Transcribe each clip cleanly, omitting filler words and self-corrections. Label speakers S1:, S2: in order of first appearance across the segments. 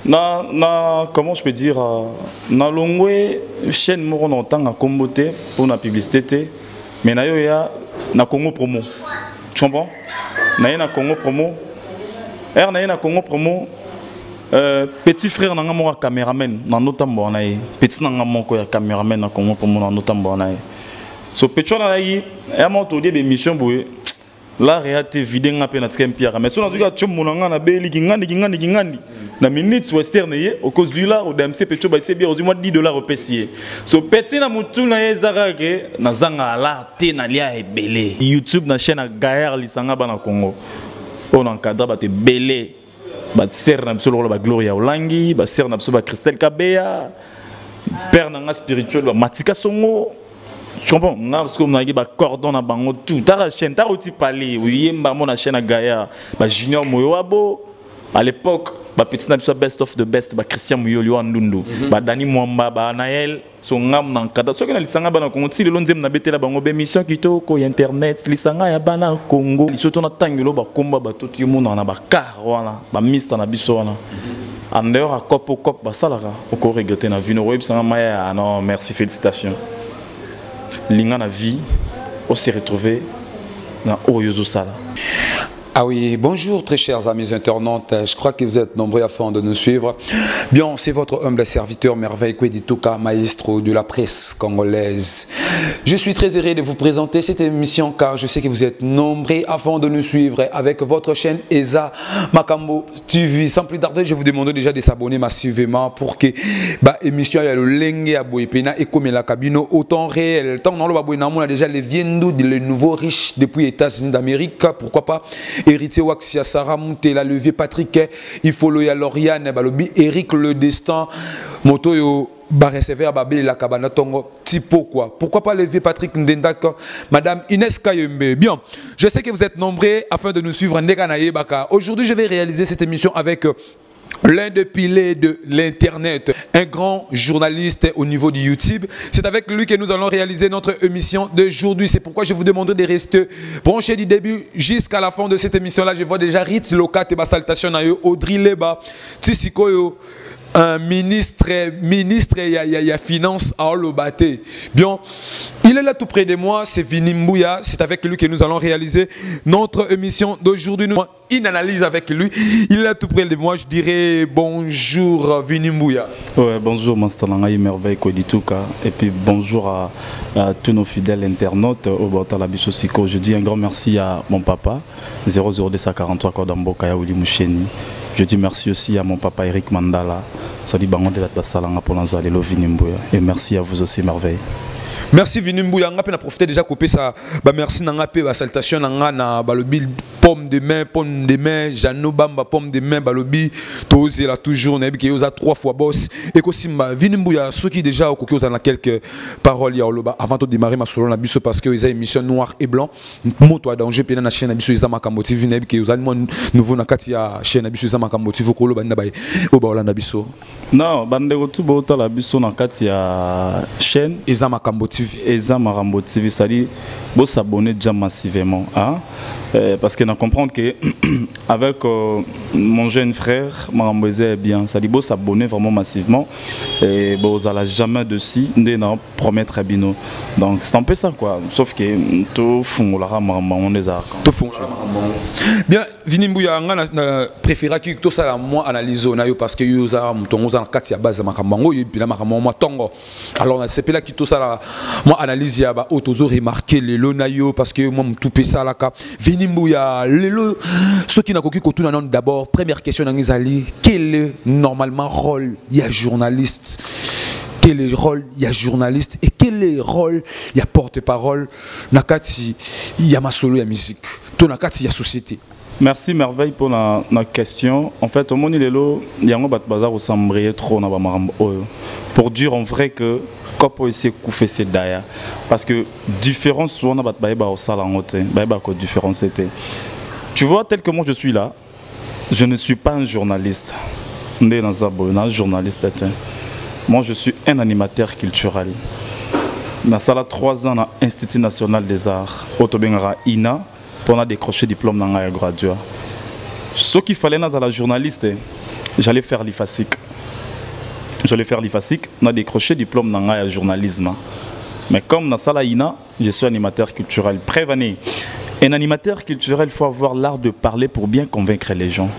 S1: Comment je peux dire, na longwe chaîne moro na tanga kombote pour la publicité, mais na yo ya na Congo promo. Tu comprends? Na Congo promo. Na Congo promo. Petit frère nanga mo caméraman na notambo na ye. Petit nanga mo ko ya caméraman na Congo promo na notambo na ye. So pecho na yi e mo to de mission boye. La réalité vide nga pe na tskempia mais so na tuka chomo nanga na beli kingandi na minutes western ye au cause du là au DMC pecho ba c'est bien au moins $10 au pesier. So petit na mutu na ye zarake na zanga la te na lia ebele. YouTube na chaîne Gaillard lisanga bana Congo. On encadre ba te belé. Ba ser na biso ba Gloria Olangi, ba ser na biso ba Christelle Kabeya. Père na spirituel ba Matika Songo. Je comprends, parce que on a ba cordon na bango tout. Ta chaîne, ta outil parler, oui, mba mon chaîne à Gaïa, ba Junior Moyoabo. À l'époque, ba petit na biso best of the best, ba Christian Moyolio Andundu, ba Dani Mwamba, ba Naël, son ngam nan kada. So que na lisanga bana Congo, si le lonzem na betela bango be mission kito ko internet, lisanga ya bana Congo. Surtout na tangelo ba komba ba tout yo monde na ba car wana, ba mista na biso wana. En dehors à cop au cop ba salara, au ko regretter na vie no web sanga maya. Ah non, merci, félicitations. Linga na vie, on s'est retrouvé dans Oyozo Sala.
S2: Ah oui, bonjour très chers amis internautes, je crois que vous êtes nombreux afin de nous suivre. Bien, c'est votre humble serviteur Merveille Kwedituka, maestro de la presse congolaise. Je suis très heureux de vous présenter cette émission car je sais que vous êtes nombreux afin de nous suivre avec votre chaîne Eza Makambo TV. Sans plus tarder, je vous demande déjà de s'abonner massivement pour que l'émission ait le lengue à Boypena et comme la cabine au temps réel. Tant que nous avons déjà les viendos, les nouveaux riches depuis les États-Unis d'Amérique, pourquoi pas héritier Waxia Sarah Moutela levier Patrick il faut le Lauriane Balobi Eric le destin Motoyo Baresever Babé la Cabana Tongo Tipo quoi. Pourquoi pas levier Patrick Ndendak Madame Inès Kayembe. Bien, je sais que vous êtes nombreux afin de nous suivre. Aujourd'hui, je vais réaliser cette émission avec l'un des piliers de l'internet, un grand journaliste au niveau du YouTube. C'est avec lui que nous allons réaliser notre émission d'aujourd'hui. C'est pourquoi je vous demande de rester branché du début jusqu'à la fin de cette émission-là. Je vois déjà Ritz Lokat et salutation à eux, Audrey Leba, Tsisikoyo, un ministre, il y a finance à Olobaté. Bien, il est là tout près de moi, c'est Vini Mbouya. C'est avec lui que nous allons réaliser notre émission d'aujourd'hui. Une analyse avec lui. Il est là tout près de moi. Je dirais bonjour Vini Mbouya.
S1: Ouais, bonjour Mastalangaï Merveille Kodituka. Et puis bonjour à tous nos fidèles internautes au Botalabiso Siko. Je dis un grand merci à mon papa 00243 Kodambo Kaya Uli Moucheni. Je dis merci aussi à mon papa Eric Mandala. Ça dit bango de la Salanga pour l'enzale Vini Mbouya. Et merci à vous aussi Merveille.
S2: Merci Vini Mbouya. On a profité déjà couper ça. Merci nanga pe salutation nanga na balobi pomme de main, Jano Bamba pomme de main balobi toze là toujours na bi oza 3 fois boss et ko simba Vini Mbouya ceux qui déjà au koki na quelques paroles ya oloba avant de démarrer ma solo na biso parce que ils a émission noir et blanc moto à danger pe na chaîne na biso Eza Makambo TV na bi ke oza nouveau na kati ya chaîne na biso Eza Makambo TV ko loba na bay o ba na biso
S1: non bande ko tu bota la biso na kati ya chaîne
S2: Eza Makambo TV.
S1: Eza Makambo TV, ça dit, vous s'abonner déjà massivement, hein? Parce qu'on a comprendre que avec mon jeune frère, Makambo est bien, ça dit, vous s'abonner vraiment massivement et vous n'allez jamais dessus, nous promettre à Bino. Donc c'est un peu ça quoi, sauf que tout fond la Makambo on les a.
S2: Tout fond. Bien, Vini Mbouya, on a préféré que tout ça moi analyse parce que vous avez un cas de base Makambo et puis la Makambo tongo. Alors c'est là que tout ça moi analyse ya ba toujours remarqué les lonayo parce que moi tout pe ça là Vini Mbouya le ceux qui n'a koki kotu nan d'abord première question dans Izali quel est normalement rôle ya journaliste, quel est le rôle il y a journaliste et quel est le rôle il y a porte-parole nakati il y a masolo ya musique to nakati ya société.
S1: Merci Merveille pour la question. En fait, au monde il y a un bazar au sambrier trop na ba marambo pour dire en vrai que Kopo essaie couper ces d'ailleurs parce que différence souvent na ba baïba au salangote baïba ko différence c'était. Tu vois tel que moi je suis là, je ne suis pas un journaliste. Ndé dans zabo un journaliste était. Moi je suis un animateur culturel. Dans sala 3 ans dans Institut national des arts Otobengara INA pour décrocher diplôme dans la graduat. Ce qu'il fallait dans la journaliste j'allais faire l'IFASIC. On a décroché diplôme dans le journalisme. Mais comme dans Salaïna, je suis animateur culturel. Prévenez. Un animateur culturel, il faut avoir l'art de parler pour bien convaincre les gens.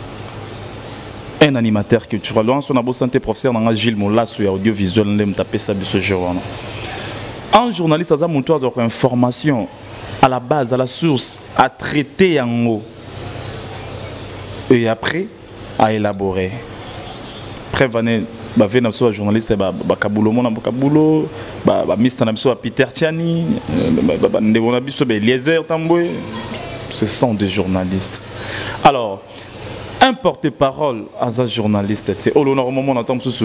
S1: Un animateur culturel. On a beau santé professeur dans Gilles Molas ou audiovisuel, on a tapé ça ce jour. Un journaliste a montré une information à la base, à la source, à traiter en haut. Et après, à élaborer. Prévenez. Venir sur journaliste bakabulo mona bakabulo Mr Nabso Peter Tiani ndebona biso Eliezer Tamboué, ce sont des journalistes. Alors un porte-parole à un journaliste, c'est normalement on entend ce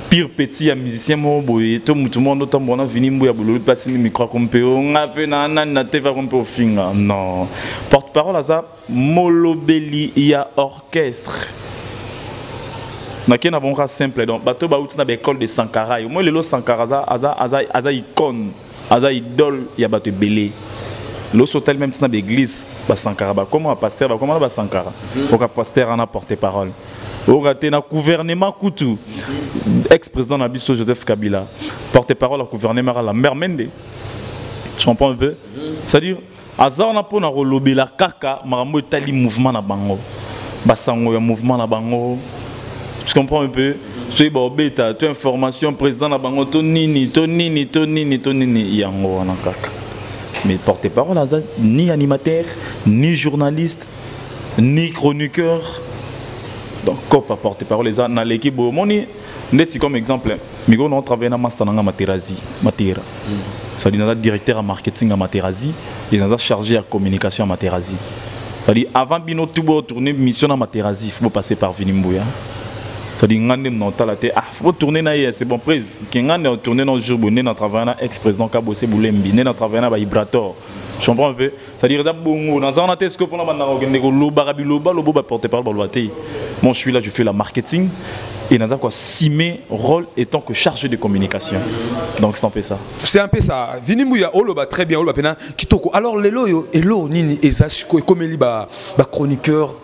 S1: pire petit musicien boye tout le monde autant bon venir mboya bolo place ni micro comme pe on a pe na na teva comme pe au finga non porte-parole à ça molobeli ya orchestre. Nakena bonra simple donc bateau ba outina ba école de Sankara moi le Sankara aza icône aza idole ya bateau belé le hôtel même tina l'église ba Sankara ba comment pasteur ba comment ba Sankara au pasteur en a porté parole au raté na gouvernement Koutou ex-président Nabiso Joseph Kabila porté parole au gouvernement la mère Mende tu comprends un peu c'est-à-dire aza on a pour na rolober la kaka marambo tali mouvement na bango ba sango ya mouvement na bango. Tu comprends un peu? Tu es bêta, tu as information président na bango tonini yango na kaka. Mais porte-parole ni animateur, ni journaliste, ni chroniqueur. Donc comme porte-parole les na l'équipe moni net comme exemple, migo on travaille na master na Materazi, Matera. Ça dit na directeur en marketing à Materazi et na chargé à communication à Materazi. Ça dit avant bino tout tourner mission à Materazi, il faut passer par Vinimbuya. Ça dit faut tourner na c'est bon prise qui ngane tourner dans jour bonné dans travail na ex-président Kabose Boulembi né dans travail na ba Ibrator je comprends un peu ça dit da bongo dans un test pour na banda ko loba loba porter parole moi je suis là je fais la marketing et dans quoi Simé rôle étant que chargé de communication donc c'est un peu ça
S2: Vinimbuya oloba très bien oloba pena kitoko alors lelo elo nini ezashiko comme li ba chroniqueur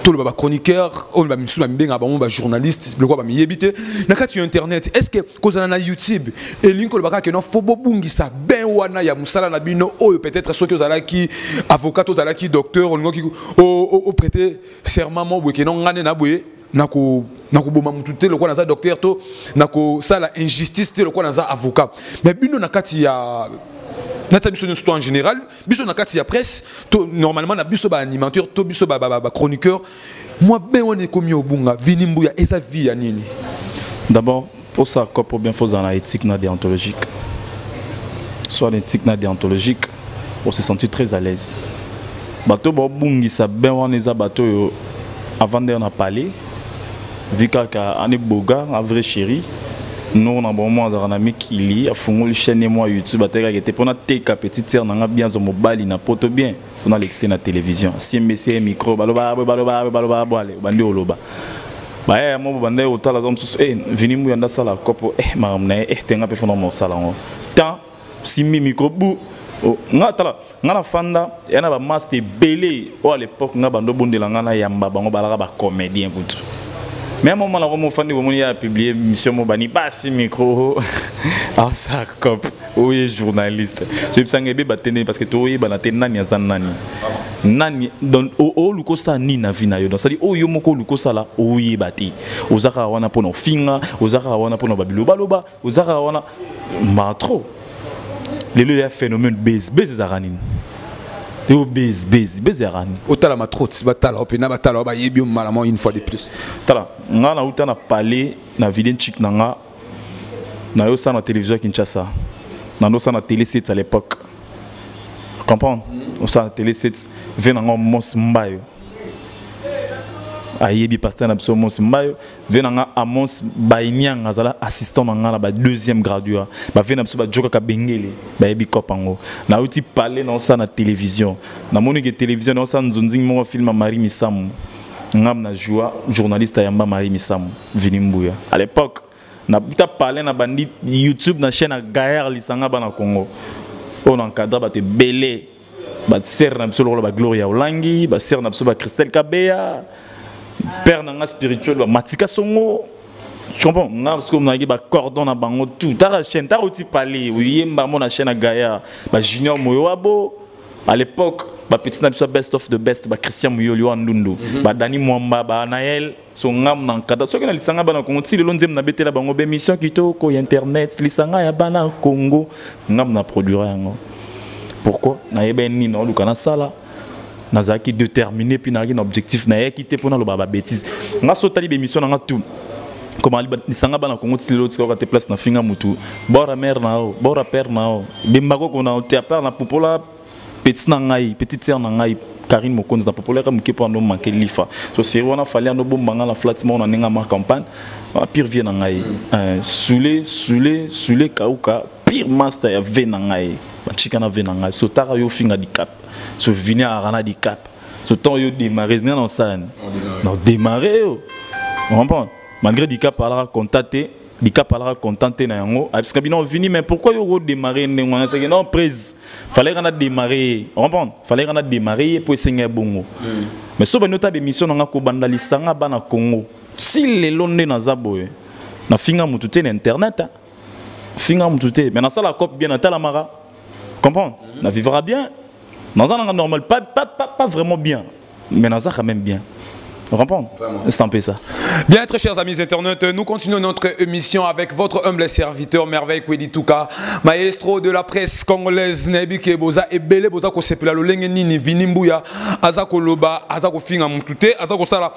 S2: le chroniqueur, le journaliste, le quoi yébité. Nakati internet, est-ce que cause na YouTube et link le baka que non faut bongi ça ben wana ya musala na bino o peut-être ceux que zala qui avocat aux zala qui docteur au prêter serment mo que non ngane na boye nako boma mutute le quoi na docteur to nako ça la injustice le quoi na avocat mais bino nakati ya Nata biso nous en général, biso na kati ya presse, normalement na biso ba animateur, to biso ba chroniqueur. Moi ben on est comme Obunga, Vinimbuya et sa vie à nini.
S1: D'abord pour ça pour bien faire dans l'éthique na déontologique. Soit l'éthique na déontologique, on se sentir très à l'aise. Bateau bungi sa ben on est bateau avant de na parler. Vika ka ane boga, un vrai chéri. Nous on a bon moment dans un ami qui lit a fongol chaîne moi YouTube a été pour notre petite sœur n'a bien son mobile na poto bien on a l'excès na télévision CMBC micro baloba bandi oloba ba mo bande otala zone Vinimbuya nda sala kopo maram na tenga pe fona mo sala ngo tant simi micro bu nga fanda yana ba master belé à l'époque nga bando bondela nga na yamba bango balaka ba comédien kutu. Mais à un moment, mon fan a publié une mission Mobani, pas si micro, ah ça cop, oui journaliste. Je me sens que parce que tu es banaté nani azanani, nani donc au luko sa ni na vina yo donc ça dit oh yo moko luko sa la oui bati, ozaka wana pour nos finga, ozaka wana pour nos babiloba loba, ozaka wana ma trop. Le lieu est phénomène base zaranine. Et base arani.
S2: Otala ma trop batala opena batala ba yebi malaman une fois de plus.
S1: Tala ngana uta na parler na vidéo chic nanga na yo ça na télévision à Kinshasa. Na no ça na télé 7 à l'époque. Comprendre? On ça na télé 7 venanga mos mbayo. Ayebi pasteur na biso mos mbayo venanga Amos Bainiang azala assistant nanga na deuxième graduat. Ba vena biso ba joka ka bengele ba yebi kopango. Na uti parler na ça na télévision. Na moni que télévision na ça nzonzing mo film Marie Misamu. Ngam na joie journaliste yamba Marie Misamu Vinimbuya. À l'époque na buta parler na bandit YouTube na chaîne Gaillard lisanga bana Congo. On encadre ba te belé ba ser na biso ba Gloria Olangi, ba ser na biso ba Christelle Kabeya. père nanga spirituel matika songo. Tu comprends? Parce que on a des cordons à bango tout. T'as la chaîne, t'as aussi parlé. Oui, mon chaîne à Gaïa, Junior Moyoabo. À l'époque, petit n'a pas best of the best, Christian Moyolio Andundu, Dani Mwamba, Naël, son ngam nan kada. Ce que na lisanga bana Congo, si le lonzem na bete la bango émission qui to ko internet, lisanga ya bana Congo, ngam na produire yango. Pourquoi? Na yeba ni no lukana sala. Nazaki déterminé puis na un objectif na quitter pour na lo baba bêtise. Nga sotali émission na tout. Comment les sanga bana Congo si l'autre soit place na finga mutu bora mère nao bora père nao bimbako qu'on a te père na popola petit nangai petite sœur nangai Karine Mokonzi na popola comme qui pour nous manquer lifa so c'est on a fallu no bombanga la flatiment na ninga ma campagne pire vie nangai soulé kauka pire master ya ve nangai chika na ve nangai so tara yo finga di cap so vini a rana di cap so temps yo démarrer non ça non démarrer yo on comprend. Malgré Dika parlera contacté, Dika parlera contenté na yango. Parce que bien vini mais pourquoi yo démarrer non prise. Fallait qu'on a démarré, on comprend? Fallait qu'on a démarré pour essayer bongo. Mais so ba nota émission nga ko banda lisanga bana Congo. Si les londe na zaboye. Na finga mutute na internet. Finga mutute, mais na ça la cop bien na talamara. Comprendre? Na vivra bien. Dans un normal pas vraiment bien, mais na ça quand même bien. Vous comprenez? C'est un peu ça.
S2: Bien, très chers amis internautes, nous continuons notre émission avec votre humble serviteur Merveille Kwedituka, maestro de la presse congolaise. Nebike boza ebele boza ko sepela lo lenge nini vinimbuya azako loba azako finga mutute azako sala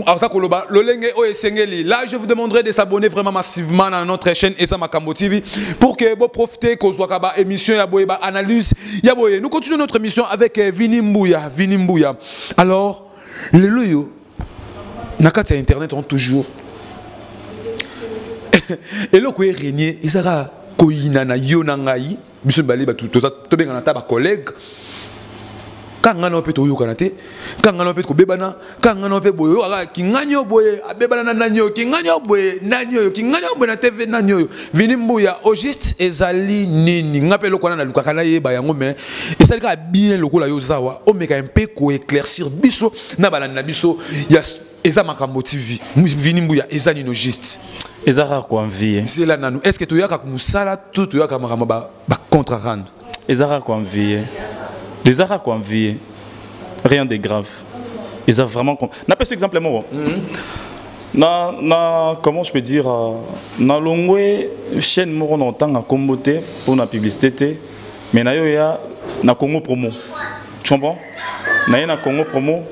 S2: azako loba lo lenge o esengeli. Là, je vous demanderai de s'abonner vraiment massivement à notre chaîne Eza Makambo TV pour que vous profitez qu'on soit kaba émission ya boye ba analyse ya boye. Nous continuons notre émission avec Vinimbuya. Alors, le loyo Nakati internet ont toujours et le quoi régner il sera koina na yonangai biso balé ba tout ça to benga na ta ba collègue kanga na pe to yo kanate kanga na pe ko bebana kanga na pe boyo ala kinganyo boye abebana na nanyo kinganyo boye na TV nanyo Vinimbuya au juste ezali nini ngapelo kwana na lukaka na yeba yango mais ezali ka bien lokola yo zawa o meka un peu ko éclaircir biso na balana na biso ya Eza Makambo TV, Vinimbuya, Eza Nino Juste.
S1: Eza rare quoi en vie.
S2: C'est là nanou. Est-ce que tu as comme musala tout tu as comme ba contre rendre.
S1: Eza rare quoi en vie. Eza rare quoi en vie. Rien de grave. Eza vraiment comme. N'a pas ce exemple moi. Comment je peux dire na longwe chaîne moro longtemps à comboter pour la publicité mais na yo ya na Congo promo. Tu comprends? Na Congo promo.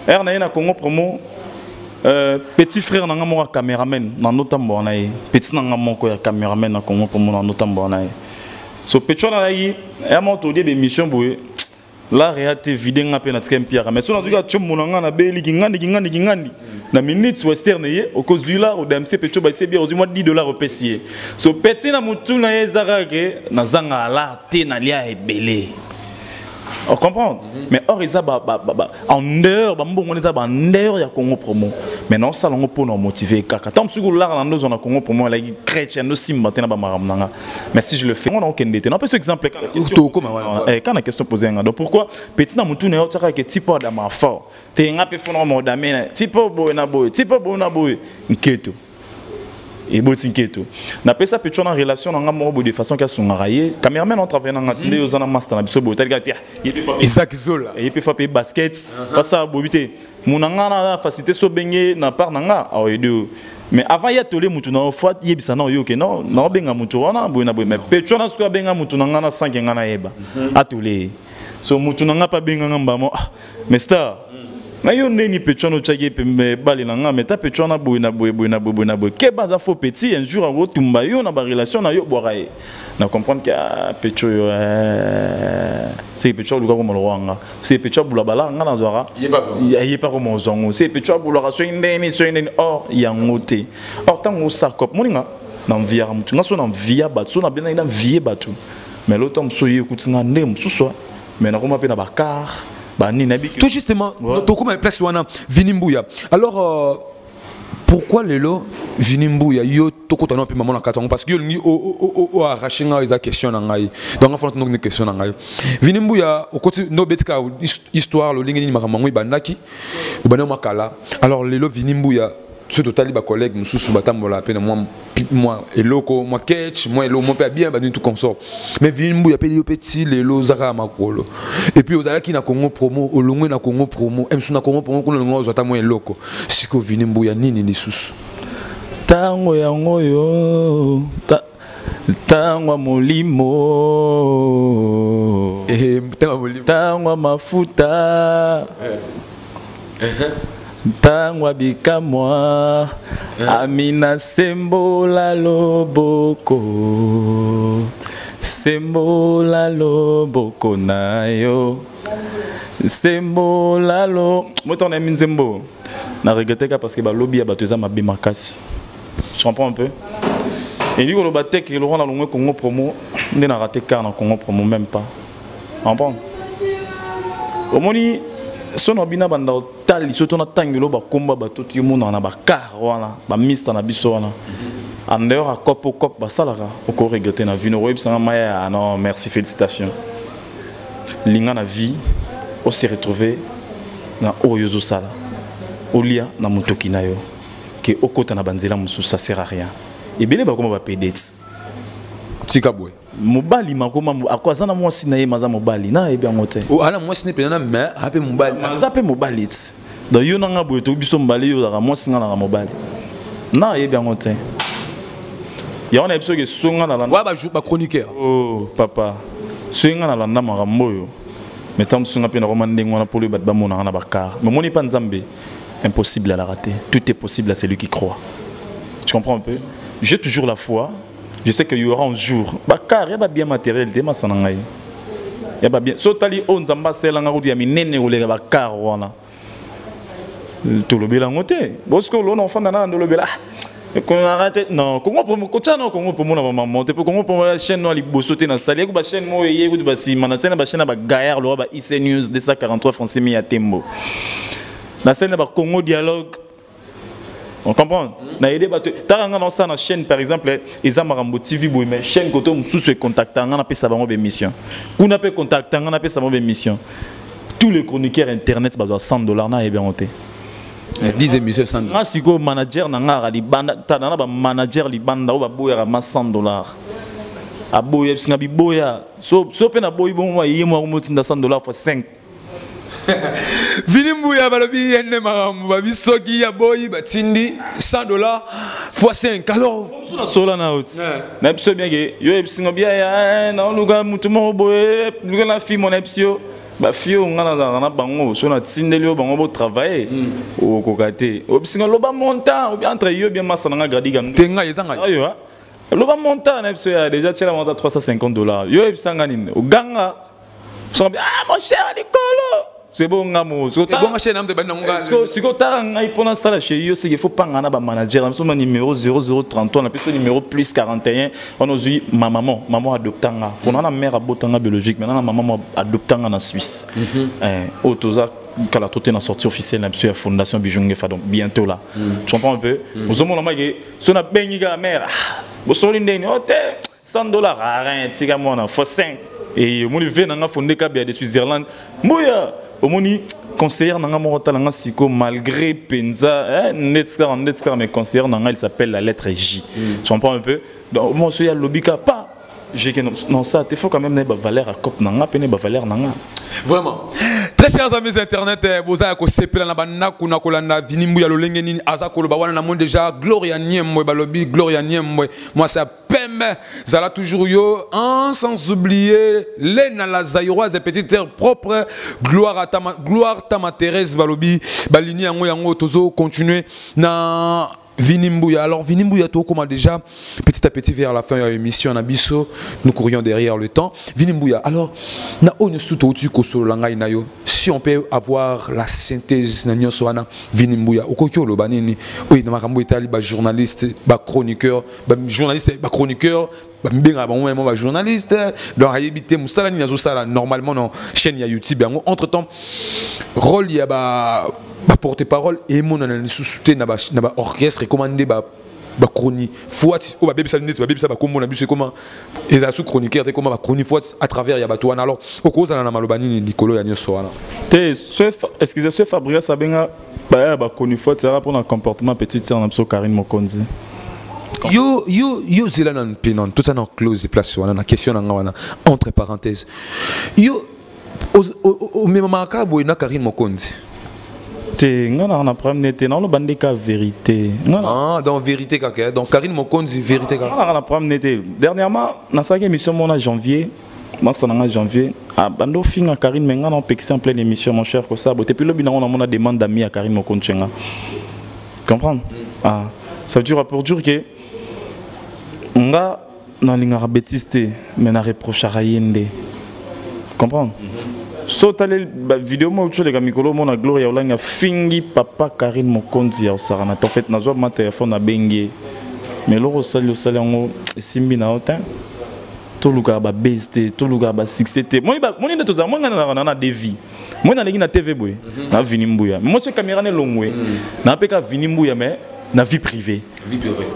S1: Na Congo promo petit frère nanga mo cameraman na notambo na ye petit nanga moko ya cameraman na Congo promo na notambo na ye so petit na yi e mo to de émission boye la réalité vidéo nga pe na tika mpia mais so na tuka tchomo nanga na beli kingandi na minutes western ye au cause du là au DMC petit ba c'est bien au moins $10 au pesier so petit na mutu na ye zaka ke na zanga la te na lia ebele. On comprend, mais or ils en heure, on est en heure il y a Congo promo. Mais non ça l'on peut nous motiver. Tant que là dans nos zones Congo promo, la chrétien nous sim matin na maramnanga. Mais si je le fais, on a aucun détail. Non, parce exemple quand la question posée donc pourquoi petit na mutu na otaka que tipo da ma fort. Te ngape fono mo da mena. Tipo boy na boy nketo. Et botinketo na pesa petcho na relation na ngamo de façon ka songaye cameraman on travaille na ngatinde yo zana master na biso botel ga tia Isaac Zola et puis fa pe basket face à bobité munanga na facilité so benye na par nanga awedo mais avant ya tolé mutu na fois yebisa na yo ke non na benga mutu wana boina boy mais petcho na so benga mutu na ngana 5 ngana yeba atolé so mutu na ngapa benga ngamba mo mais star na yo neni petcho no chage pembe bali na nga meta petcho na boy ke baza faux petit un jour en tumba yo na ba relation na yo boraye na comprendre que petcho yo c'est petcho luka ko molwanga c'est petcho bula bala nga na zora yé pas comme zongo c'est petcho bula so indeni or ya ngote or tango sakop moninga na via mutu nga so na via batu na bena ina vie batu mais l'autre so yé kutinga ndem so mais na koma pe na bakar.
S2: Tout justement, Vinimbuya. Alors, pourquoi le lot Vinimbu ya yo toko tano pe maman na katango parce que yo ngi o arracher nga eza question na ngai donc enfin donc une question na ngai Vinimbu ya au côté no betka histoire lo lingeni makambo ibandaki bana makala alors lelo Vinimbu ya ce total ba collègue mususu batambola pe na moi eloko moi catch moi elo moi pe bien ba tout consort mais Vinimbu ya pe yo petit lelo zaka makolo et puis ozala ki na Congo promo olongwe na Congo promo emsu na Congo promo kuna ngo zata moi eloko siko Vinimbu ya nini lisusu
S1: tango yango yo tango molimo tango mafuta tango bikamwa amina sembola loboko na yo sembola lo moto na minzembo na regretter parce que ba lobby ya bato za mabe makasi. Tu comprends un peu? Et lui, le batek, il aura le Congo promo, il n'a raté car dans Congo promo même pas. Tu comprends? Au moins, si on a bien banda tal, surtout on a tangelo ba combat ba tout le monde en a ba car voilà, ba mista na biso wana. En dehors à cop au cop ba salara, au corps regretter na vie no web ça maya non merci félicitations. Linga na vie, on s'est retrouvé na Oyozo sala. Olia na motoki na yo. Que au côté na banzela musu ça sert à rien et bien ba comment va payer
S2: tikabwe
S1: mobali makoma akwa sana mwasi na ye maza mobali na e bien mote
S2: o ala mwasi ne pena mais ape mobali
S1: maza pe mobali donc yo nanga boye to biso mbali yo la mwasi nga na mobali na e bien mote ya on a besoin que songa na
S2: wa ba chroniqueur
S1: oh papa songa na landa maramboyo mais tant songa pe na romande ngwana pour le bat ba mona na bakar mais moni pa nzambe impossible à la rater. Tout est possible à celui qui croit. Tu comprends un peu? J'ai toujours la foi. Je sais qu'il y aura un jour. Car il y a bien matériel. Il y a bien. Sotali on zamba c'est l'angarou di ami nene ou les car wana. Tout le bilan monté. Bosco l'on enfant d'ana de le bilan. Qu'on arrête. Non, comment pour mon coach non comment pour mon maman. T'es pour comment pour la chaîne non les bossoter dans salle. Écoute la chaîne moi hier écoute basi. Manasena la chaîne ba gaillard le ba IC News 243 français mi à Tembo. La scène de Congo Dialogue, on comprend? Na aidé bateau. T'as un ça na chaîne par exemple, ils ont Marambo TV boy mais chaîne côté sous se contacter, on a fait ça vraiment émission. On a fait contacter, on a fait ça vraiment émission. Tous les chroniqueurs internet bah $100 na bien monté.
S2: 10 émissions 100.
S1: Na siko manager na ngara li banda, ta na ba manager li banda ba boya ma $100. A boya singa bi boya. So pe na boy bon wa yemo mo tinda $100 for 5.
S2: Vinimbu ya balobi enne marambu babisoki ya boyi batindi $100 fois 5 alors
S1: sur la sola na out na biso bien que yo ebisingo bia ya na luga mutu mo boye luga la fille mon epsio ba fio ngana na bango so na tindeli yo bango bo travailler o kokate obisingo loba montant ou bien entre yo bien masa na gradi gam
S2: tenga yezanga
S1: ayo ha loba montant na biso ya déjà tira montant $350 yo ebisanga nini o ganga so ah mon cher Nicolo. C'est bon, ngamo. C'est bon,
S2: chaîne de Bananga.
S1: Si tu as un iPhone ça chez eux, c'est qu'il faut pas un manager. Nous sommes au numéro 0033, on a plus le numéro plus 41. On a dit ma maman adoptanga. On a la mère adoptanga biologique, maintenant la maman adoptanga en Suisse. Autoza quand la toute est en sortie officielle de la fondation Bijunge Fadon bientôt là. Tu comprends un peu? Nous sommes là, si on a béni la mère, vous savez $100 rien, c'est comme on a fois 5. Et mon vient dans la fondation de Switzerland. Moya au moni conseiller nanga morota nanga siko malgré penza netskar mais conseiller nanga il s'appelle la lettre J. Tu comprends un peu? Donc moi je suis à lobika pas j'ai que non ça il faut quand même ne valeur à cop nanga peine valeur nanga.
S2: Vraiment. Très chers amis internet, boza ko sepela na bana kuna kolanda Vinimbu ya lolenge nini aza koloba wana na monde déjà Gloria Niemwe balobi Gloria Niemwe moi ça pembe zala toujours yo sans oublier Lena la Zaïroise petite terre propre gloire Tama Thérèse balobi balini yango tozo continuer na Vinimbu ya. Alors Vinimbu ya to comment déjà petit à petit vers la fin de l'émission na biso nous courions derrière le temps Vinimbu ya. Alors na onu suto utu ko solo langai na yo si on peut avoir la synthèse na nyonso wana Vinimbu ya okokyo lo banini oui na makambo itali ba journaliste ba chroniqueur ba chroniqueur ba mbenga ba moi ba journaliste donc ayebité musala ni nazo sala normalement non chaîne ya YouTube yango entre temps rôle ya ba porte-parole et mon analyse soutien na ba orchestre recommandé ba ba chronique fois o ba bebisa net ba bebisa ba kombo na biso comment et a sous chroniqueur te comment ba chronique fois à travers ya bato wana alors okoza na malobani ni likolo ya nyoso wana
S1: te excusez ce Fabrice Abenga ba chronique fois ça pour un comportement petite sœur na biso Karine Mokonzi
S2: yo zela na pinon tout ça na close place wana na question na wana entre parenthèses yo o même makabo na Karine Mokonzi
S1: te ngana na problème nete na lo bandeka vérité
S2: dans vérité kaka donc Karine Mokonzi vérité kaka
S1: ngana na problème nete dernièrement na sa émission mon janvier masa na janvier a bando finga Karine menga na pexer en pleine émission mon cher ko ça boté puis lobi na on a demande d'amis à Karine Mokonzi comprendre ah ça veut dire pour dire que nga na linga bêtiste mais na reproche à yende comprendre so tale ba vidéo mo tu les mikolo mo na gloria olanga fingi papa Karine Mokonzi ya sarana en fait na zo ma téléphone na bengi mais loro sali ngo simbi na autant to luka ba best to luka ba succès moni de to za mo ngana na devi mo na lengi na TV boy na vini mbuya moi ce caméra ne longwe na peka vini mbuya mais na vie privée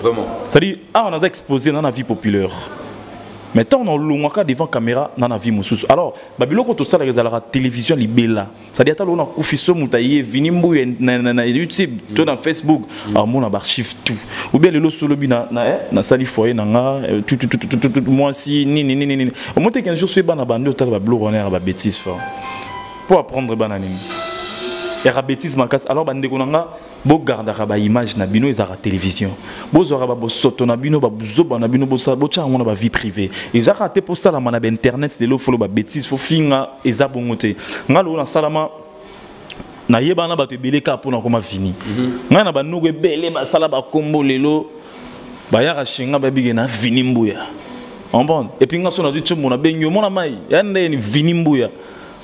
S2: vraiment
S1: ça dit on a exposé dans la vie populaire mais tant on longaka devant caméra dans la vie mususu alors babilo ko to sala la télévision libela ça dit ata lo na kufiso mutaye vini mbuya na YouTube to na Facebook mon archive tout ou bien le solo bina na sali foyer nanga tout moi si ni au moins 15 jours sur bana bande to babilo on est ba bêtise fort pour apprendre bananini et la bêtise makas alors bande ko nanga bo gardera ba image na bino ezara télévision bo zora ba bo soto na bino ba buzoba na bino bo sa bo tcha ngona ba vie privée ezara te pour ça la mana ba internet de lo folo ba bêtise fo finga ezabongote ngalo na salama na yeba na ba te beleka pour na koma fini ngana ba nugo ebele ba sala ba kombo lelo ba yara shinga ba bige na vini mbuya on bon et puis ngaso na du tchemo na benyo mona mai yande ni vini mbuya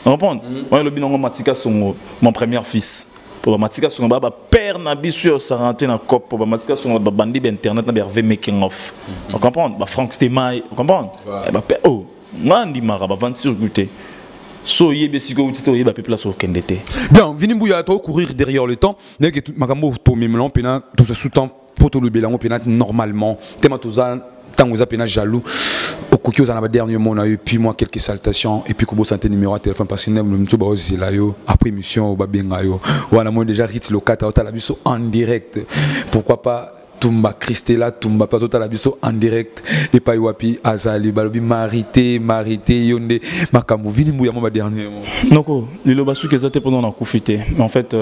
S1: on bon on le binongo matika songo mon premier fils pour matika songo ba père na biso sarante na cop pour matika songo ba bandi ba internet na berve making of on comprend ba Frank Stemai on comprend ba père oh ngandi mara ba 20 sur goûter so yebe siko utito yeba pe place au kendete
S2: bien vini mbuya to courir derrière le temps nek makambo to memlon pena tout ce sous-temps pour tout le belango pena normalement tema toza tant vous appelez jaloux au coquille aux dernier mot et puis moi quelques salutations et puis que vous sentez numéro de téléphone parce que nous nous là après émission au babingayo voilà moi déjà rit le 4 à la biso en direct pourquoi pas Tumba Christella Tumba pas total abiso en direct et pas wapi azali balobi marité yonde makamu vini mbuya mo dernier mot
S1: noko le basu kezate pendant na kufité en fait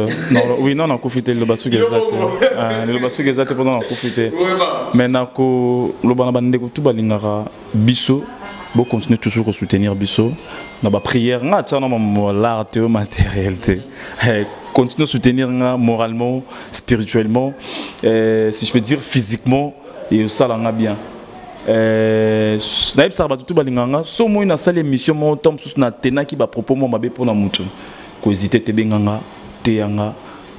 S1: non na kufité le basu kezate le basu kezate pendant na kufité mais nako lo bana bande ko tout balingara biso bo continuer toujours à soutenir biso na ba prière nga tana mo l'art et matériel continuer à soutenir moralement, spirituellement, si je peux dire physiquement, et ça l'a bien. Naïb Sarba tout balinganga, so moi na salle émission mon temps sous na tena qui ba propos moi mabe pour na mutu. Ko hésiter te benganga, te yanga,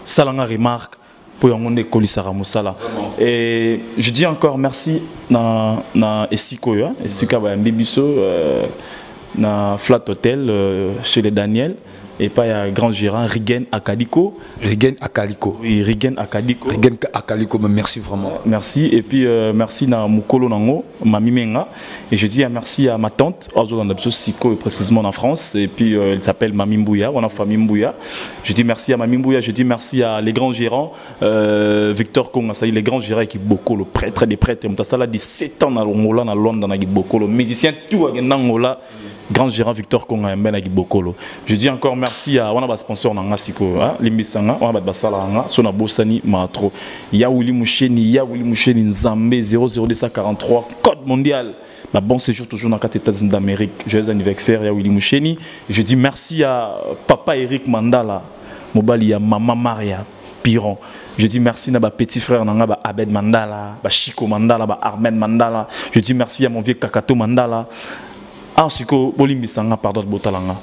S1: salanga remarque pour yonde kolisara musala. Et je dis encore merci na Esiko ya, Esika ba mbibiso na Flat Hotel chez les Daniel. Et pas il y a grand gérant Rigen Akaliko.
S2: Oui, Rigen Akaliko, merci vraiment.
S1: Merci et puis merci na Mukolo Nango, Mami Menga et je dis merci à ma tante précisément en France et puis elle s'appelle Mami Mbouya, on a famille Mbouya. Je dis merci à Mami Mbouya, je dis merci à les grands gérants Victor Konga, ça y est les grands gérants qui beaucoup le prêtre des prêtres, on ça là 17 ans dans Angola dans Londres dans beaucoup le musicien tout à Angola. Grand gérant Victor Konga Mbena Gibokolo. Je dis encore merci à on a sponsor na ngasiko limbisanga on a basala nga sona bosani matro ya Willy Moucheni Nzambe 00243 code mondial. Bon séjour toujours dans les États-Unis d'Amérique. Joyeux anniversaire ya Willy Moucheni. Je dis merci à papa Eric Mandala, Mobali à maman Maria Piron. Je dis merci à ma petit frère Nanga Abed Mandala, Chico Mandala, Armen Mandala. Je dis merci à mon vieux Kakato Mandala. Siko bolimbi sanga pardon botalanga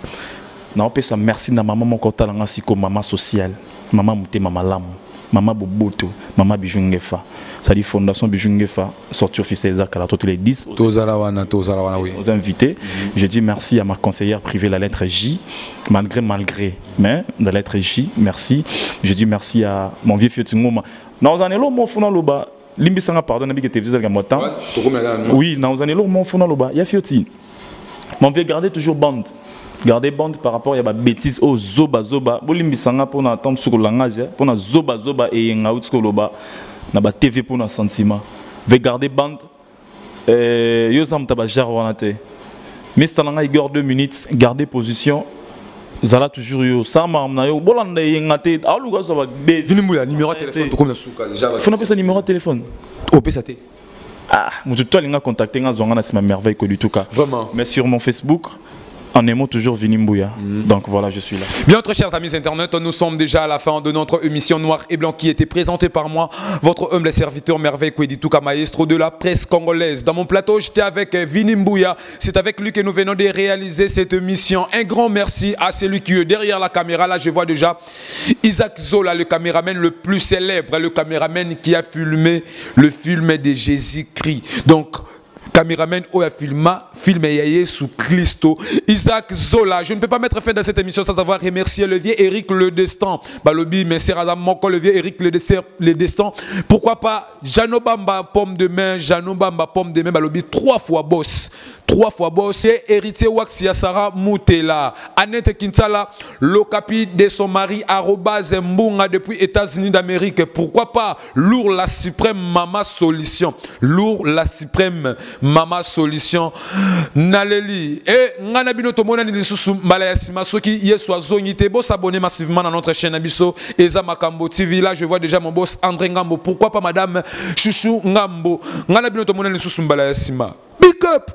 S1: na opesa merci na maman mon kotalanga siko maman sociale maman muté maman lam maman boboto maman bijungefa ça dit fondation bijungefa sortie officielle Zakala tous les 10
S2: tozalawana oui
S1: aux invités je dis merci à ma conseillère privée la lettre J malgré mais la lettre J merci je dis merci à mon vieux Fiotingoma na ozanelo mo funa loba limbi sanga pardon na bi télévision ga motan oui na ozani lo mon fona loba ya fioti mon veut garder toujours bande garder bande par rapport ya ba bêtises au zoba bo limbi sanga pour na attendre sur le langage pour na zoba et nga out ko loba na ba TV pour na sentiment veut garder bande yo sam taba jar wana te mais stalanga igor 2 minutes garder position zala toujours yo sama na yo bolanda yengate aluga so ba be
S2: Vinimbuya numéro de téléphone comme na suka déjà
S1: faut na pesa numéro de téléphone
S2: au PSAT
S1: ah mutu to linga contacter nga zonga na sima merveille ko du tout cas
S2: vraiment
S1: mais sur mon Facebook en aimant toujours Vinimbuya. Donc voilà, je suis là.
S2: Bien, très chers amis internautes, nous sommes déjà à la fin de notre émission Noir et Blanc qui était présentée par moi, votre humble serviteur Merveille Kwedituka, maestro de la presse congolaise. Dans mon plateau, j'étais avec Vinimbuya. C'est avec lui que nous venons de réaliser cette émission. Un grand merci à celui qui est derrière la caméra. Là, je vois déjà Isaac Zola, le caméraman le plus célèbre, le caméraman qui a filmé le film de Jésus-Christ. Donc, caméraman Oya filmé sous Christo. Isaac Zola. Je ne peux pas mettre fin à cette émission sans avoir remercié le vieux Eric Le Destin. Balobi, mais c'est Radam Moko, le vieux Eric Le Destin. Pourquoi pas Jano Bamba, pomme de main, Jano Bamba, pomme de main, Balobi, 3 fois boss. 3 fois boss. C'est héritier Waxia Sarah Moutela. Annette Kinsala, l'ocapi de son mari, @Mbunga depuis États-Unis d'Amérique. Pourquoi pas Lourd la suprême Mama Solution. Lourd la suprême Mama Solution. Naleli. Et Nganabino Tomona Nilisusu Malaya Simasoki, Yeswa Zongite. Boss abonnez massivement à notre chaîne Abisso. Eza Makambo TV. Là, je vois déjà mon boss André Ngambo. Pourquoi pas madame Chouchou Ngambo. Nganabino Tomona Nilisusu Malaya Sima. Big up!